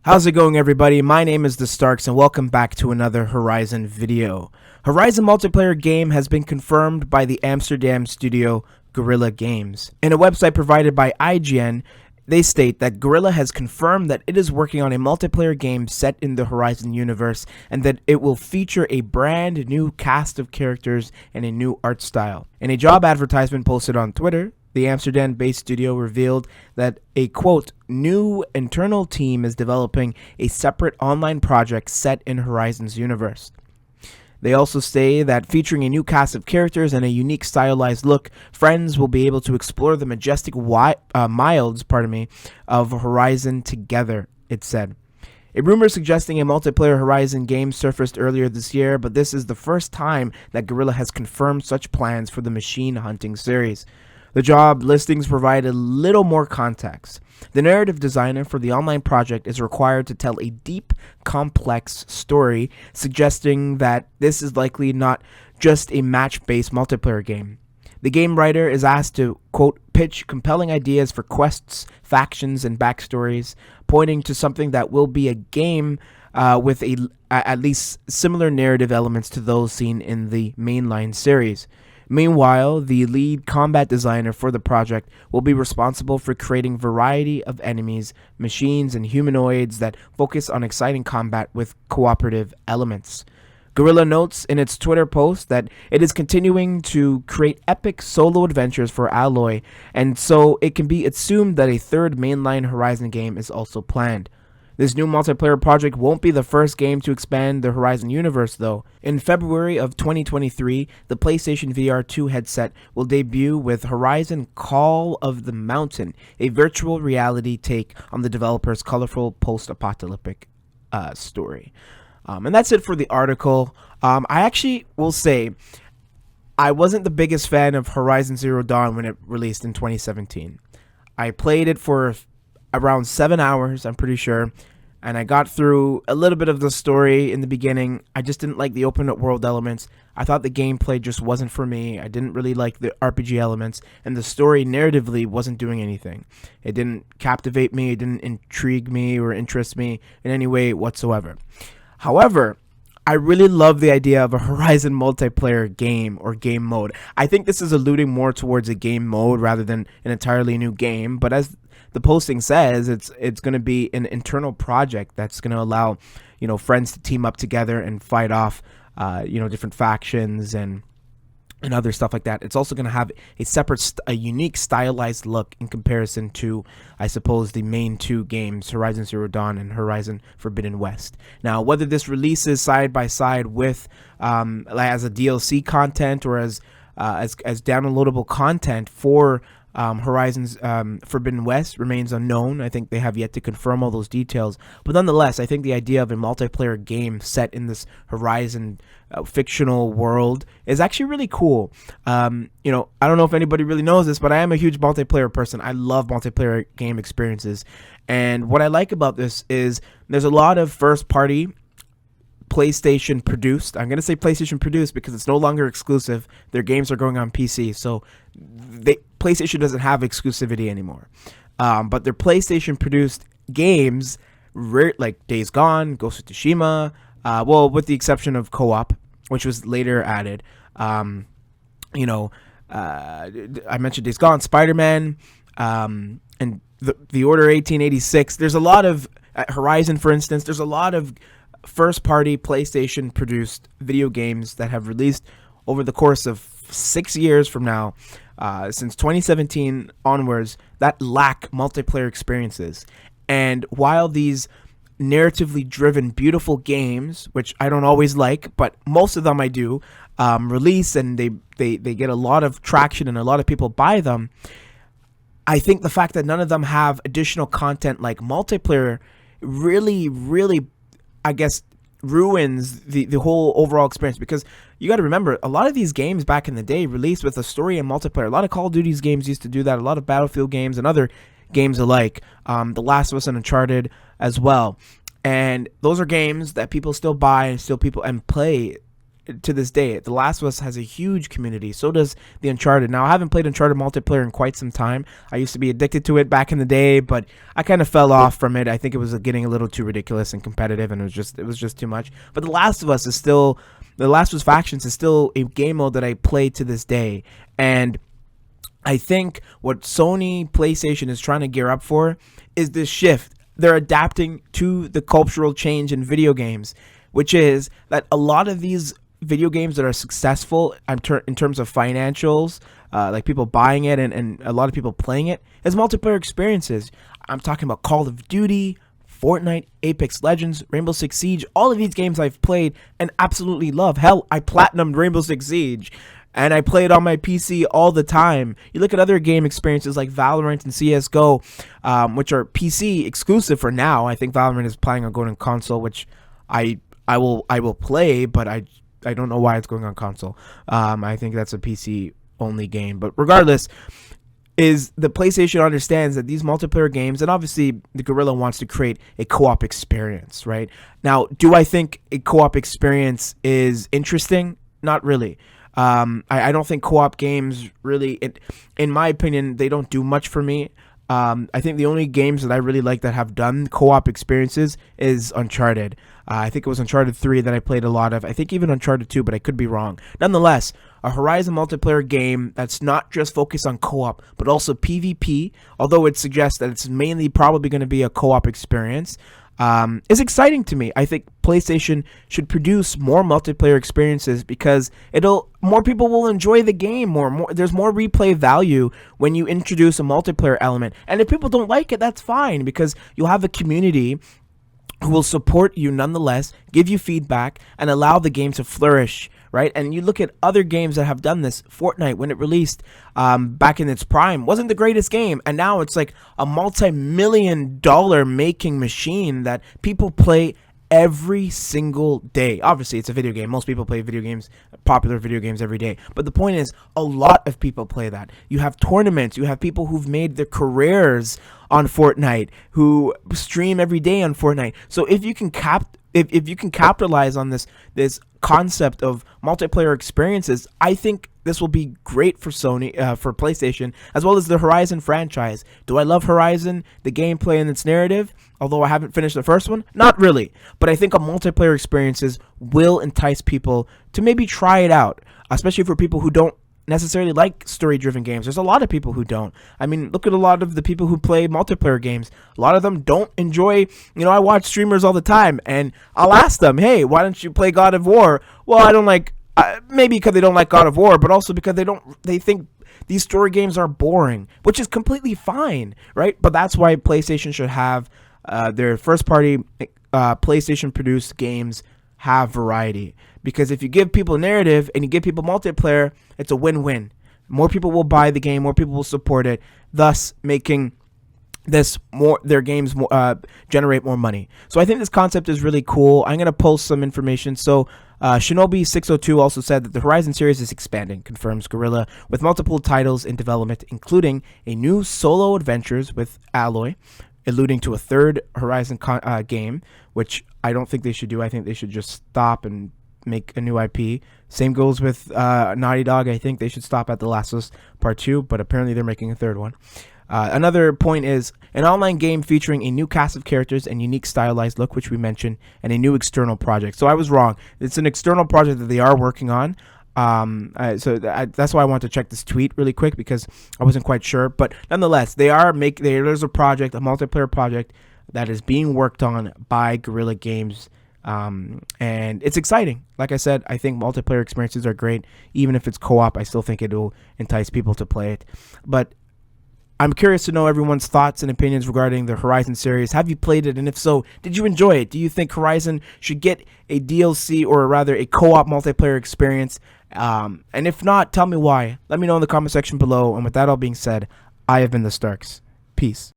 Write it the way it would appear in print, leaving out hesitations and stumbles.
How's it going, everybody? My name is TheStarkz and welcome back to another Horizon video. Horizon multiplayer game has been confirmed by the Amsterdam studio Guerrilla Games. In a website provided by IGN, they state that Guerrilla has confirmed that it is working on a multiplayer game set in the Horizon universe and that it will feature a brand new cast of characters and a new art style. In a job advertisement posted on Twitter, the Amsterdam-based studio revealed that a, quote, new internal team is developing a separate online project set in Horizon's universe. They also say that featuring a new cast of characters and a unique stylized look, friends will be able to explore the majestic wilds of Horizon together, it said. A rumor suggesting a multiplayer Horizon game surfaced earlier this year, but this is the first time that Guerrilla has confirmed such plans for the machine hunting series. The job listings provide a little more context. The narrative designer for the online project is required to tell a deep, complex story, suggesting that this is likely not just a match-based multiplayer game. The game writer is asked to, quote, pitch compelling ideas for quests, factions, and backstories, pointing to something that will be a game with at least similar narrative elements to those seen in the mainline series. Meanwhile, the lead combat designer for the project will be responsible for creating variety of enemies, machines, and humanoids that focus on exciting combat with cooperative elements. Guerrilla notes in its Twitter post that it is continuing to create epic solo adventures for Alloy, and so it can be assumed that a third mainline Horizon game is also planned. This new multiplayer project won't be the first game to expand the Horizon universe, though. In February of 2023, the PlayStation VR 2 headset will debut with Horizon Call of the Mountain, a virtual reality take on the developer's colorful post-apocalyptic story. And that's it for the article. I actually will say I wasn't the biggest fan of Horizon Zero Dawn when it released in 2017. I played it for around 7 hours, I'm pretty sure, and I got through a little bit of the story in the beginning. I just didn't like the open world elements. I thought the gameplay just wasn't for me. I didn't really like the RPG elements, and the story narratively wasn't doing anything. It didn't captivate me, it didn't intrigue me or interest me in any way whatsoever. However, I really love the idea of a Horizon multiplayer game or game mode. I think this is alluding more towards a game mode rather than an entirely new game, but as the posting says, it's going to be an internal project that's going to allow, friends to team up together and fight off, different factions and other stuff like that. It's also going to have a unique stylized look in comparison to, I suppose, the main two games, Horizon Zero Dawn and Horizon Forbidden West. Now, whether this releases side by side with as a DLC content or as downloadable content for Horizon's Forbidden West remains unknown. I think they have yet to confirm all those details. But nonetheless, I think the idea of a multiplayer game set in this Horizon fictional world is actually really cool. I don't know if anybody really knows this, but I am a huge multiplayer person. I love multiplayer game experiences. And what I like about this is there's a lot of first-party PlayStation produced. I'm going to say PlayStation produced because it's no longer exclusive. Their games are going on PC, so PlayStation doesn't have exclusivity anymore. But their PlayStation produced games, like Days Gone, Ghost of Tsushima, with the exception of co-op, which was later added. I mentioned Days Gone, Spider-Man, and the Order 1886. There's a lot of Horizon, for instance. There's a lot of first-party PlayStation-produced video games that have released over the course of 6 years from now, since 2017 onwards, that lack multiplayer experiences. And while these narratively driven, beautiful games, which I don't always like, but most of them I do, release and they get a lot of traction and a lot of people buy them, I think the fact that none of them have additional content like multiplayer really, really, I guess, ruins the whole overall experience, because you got to remember, a lot of these games back in the day released with a story and multiplayer. A lot of Call of Duty's games used to do that, a lot of Battlefield games and other games alike, The Last of Us and Uncharted as well. And those are games that people still buy and play to this day. The Last of Us has a huge community. So does the Uncharted. Now, I haven't played Uncharted multiplayer in quite some time. I used to be addicted to it back in the day, but I kind of fell off from it. I think it was getting a little too ridiculous and competitive, and it was just too much. But The Last of Us is still, The Last of Us Factions is still a game mode that I play to this day. And I think what Sony PlayStation is trying to gear up for is this shift. They're adapting to the cultural change in video games, which is that a lot of these video games that are successful in terms of financials, like people buying it and a lot of people playing it, is multiplayer experiences. I'm talking about Call of Duty, Fortnite, Apex Legends, Rainbow Six Siege. All of these games I've played and absolutely love. Hell, I platinumed Rainbow Six Siege, and I play it on my PC all the time. You look at other game experiences like Valorant and CSGO, which are PC exclusive for now. I think Valorant is planning on going on console, which I will play, but I don't know why it's going on console. I think that's a PC only game. But regardless, is the PlayStation understands that these multiplayer games, and obviously the Guerrilla wants to create a co-op experience, right? Now, do I think a co-op experience is interesting? Not really. I don't think co-op games really, in my opinion, they don't do much for me. I think the only games that I really like that have done co-op experiences is Uncharted. I think it was Uncharted 3 that I played a lot of. I think even Uncharted 2, but I could be wrong. Nonetheless, a Horizon multiplayer game that's not just focused on co-op, but also PvP, although it suggests that it's mainly probably going to be a co-op experience, is exciting to me. I think PlayStation should produce more multiplayer experiences because more people will enjoy the game more. There's more replay value when you introduce a multiplayer element. And if people don't like it, that's fine, because you'll have a community who will support you nonetheless, give you feedback, and allow the game to flourish, right? And you look at other games that have done this. Fortnite, when it released back in its prime, wasn't the greatest game, and now it's like a multi-million-dollar making machine that people play every single day. Obviously, it's a video game. Most people play video games, popular video games, every day. But the point is, a lot of people play that. You have tournaments. You have people who've made their careers on Fortnite, who stream every day on Fortnite. So if you can if you can capitalize on this concept of multiplayer experiences, I think this will be great for Sony, for PlayStation, as well as the Horizon franchise. Do I love Horizon, the gameplay and its narrative? Although I haven't finished the first one, not really. But I think a multiplayer experiences will entice people to maybe try it out, especially for people who don't necessarily like story-driven games. There's a lot of people who don't. I mean, look at a lot of the people who play multiplayer games. A lot of them don't enjoy, I watch streamers all the time, and I'll ask them, hey, why don't you play God of War? Well, I don't like, maybe because they don't like God of War, but also because they think these story games are boring, which is completely fine, right? But that's why PlayStation should have their first-party PlayStation-produced games have variety. Because if you give people narrative and you give people multiplayer, it's a win-win. More people will buy the game, more people will support it, thus making their games generate more money. So I think this concept is really cool. I'm gonna post some information. So Shinobi602 also said that the Horizon series is expanding, confirms Guerrilla, with multiple titles in development, including a new solo adventures with Aloy, alluding to a third Horizon game, which I don't think they should do. I think they should just stop and make a new IP. Same goes with Naughty Dog. I think they should stop at The Last of Us Part 2, but apparently they're making a third one. Another point is an online game featuring a new cast of characters and unique stylized look, which we mentioned, and a new external project. So I was wrong. It's an external project that they are working on. That's why I want to check this tweet really quick, because I wasn't quite sure. But nonetheless, there's a project, a multiplayer project that is being worked on by Guerrilla Games. And it's exciting. Like I said, I think multiplayer experiences are great. Even if it's co-op, I still think it will entice people to play it. But I'm curious to know everyone's thoughts and opinions regarding the Horizon series. Have you played it? And if so, did you enjoy it? Do you think Horizon should get a DLC, or rather a co-op multiplayer experience? And if not, tell me why. Let me know in the comment section below. And with that all being said, I have been TheStarkz. Peace.